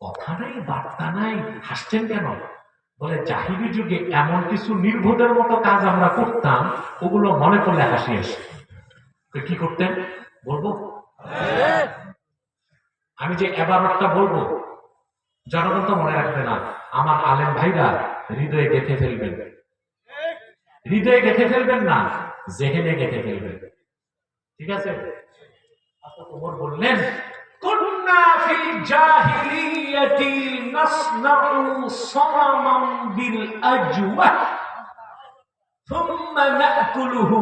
কথা নাই, বার্তা নাই, হাসছেন কেন? বলে জাহিলি যুগে এমন কিছু নির্বোধের মতো কাজ আমরা করতাম, ওগুলো মনে করলে হাসি আসে। কি করতেন বলবো? আমি যে এবারটা বলবো, জনগণ তো মনে রাখবে না, আমার আলেম ভাইরা হৃদয়ে গেঁথে ফেলবেন। হৃদয়ে গেঁথে ফেলবেন না, জেহেনে গেঁথে ফেলবেন। ঠিক আছে? ওমর বললেন, কুন্না ফিল জাহিলিয়াতি নাসনাউ সামাম বিল আজওয়া থুম্মা নাকুলুহু।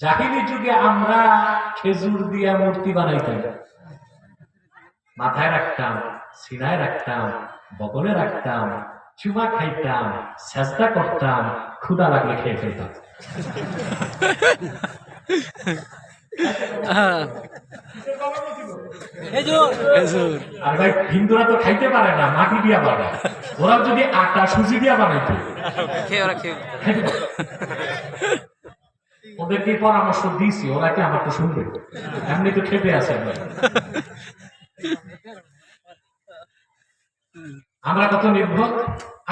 জাহিলি যুগে আমরা খেজুর দিয়া মূর্তি বানাইতাম, মাথায় রাখতাম, সিনায় রাখতাম, বগলে রাখতাম, চুমা খাইতাম, সেজদা করতাম, ক্ষুধা লাগলে খেয়ে ফেলতাম। আর ভাই হিন্দুরা তো খাইতে পারে না, মাটি দিয়া বানায়। ওরা যদি আটা সুজি দিয়া বানাইতো, ওদেরকে পরামর্শ দিয়েছি, ওরা কি আমার তো শুনবে? এমনি তো খেপে আছে। আমরা কত নির্ভর,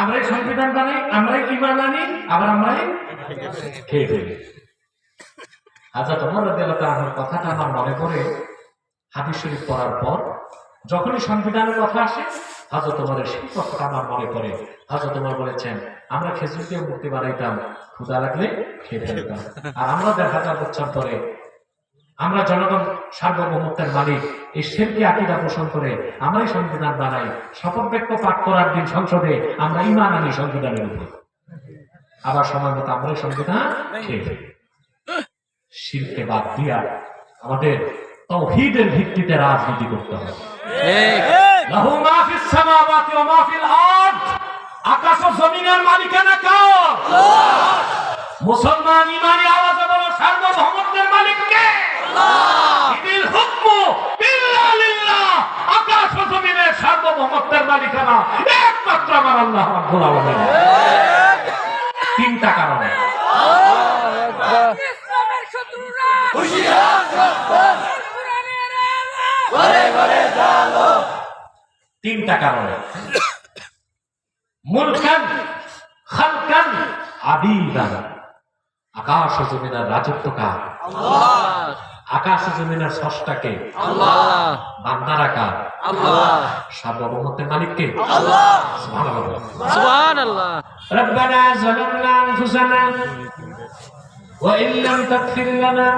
আমরাই সংবিধান বানাই, আমরাই ঈমান আনি, আবার আমরাই খেয়ে ফেলি। আচ্ছা, তোমার কথাটা আমার মনে পড়ে হাদিস শরীফ পড়ার পর। যখনই সংবিধানের কথা আসে, হযরত ওমরের সেই কথাটা আমার মনে পড়ে। হযরত ওমর বলেছেন, আমরা খেজুর দিয়ে মূর্তি বানাইতাম, ক্ষুধা লাগলে খেয়ে ফেলতাম। আর আমরা ১,০০০ বছর পরে আমরা জনগণ সার্বভৌমত্বের মালিক, এই শিরকি আকীদা পোষণ করে আমরাই সংবিধান বানাই। শপথ বাক্য পাঠ করার দিন সংসদে আমরা ঈমান আনি সংবিধানের উপর, আবার সময় মতো আমরাই সংবিধান খেয়ে ফেলি। শিরকে বাদ দিয়া আমাদের তাওহীদের ভিত্তিতে রাজনীতি করতে হবে। লাহু মা ফিস সামাওয়াতি ওয়া মা ফিল আরদ। আকাশ ও জমিনের মালিকানা কার? আল্লাহ। মুসলমান ঈমানি আওয়াজে বলো, সার্বভৌমত্বের মালিক কে? আল্লাহ। ইদিল হুকমু ইল্লা লিল্লাহ। আকাশ ও জমিনের সার্বভৌমত্বের মালিকানা একমাত্র আমার আল্লাহ রাব্বুল আলামিন। তিনটা কারণে তিনটা কারণে মুলকান খালকান আবিদান। আকাশ ও জমিনের রাজত্ব কার? আল্লাহ। আকাশ ও জমিনের স্রষ্টাকে? আল্লাহ। বান্দারা কার? আল্লাহ। সার্বভৌমত্বের মালিক কে? আল্লাহ। সুবহানাল্লাহ, সুবহানাল্লাহ। রব্বানা যালামনা আনফুসানা ওয়া ইল্লাম তাগফির লানা।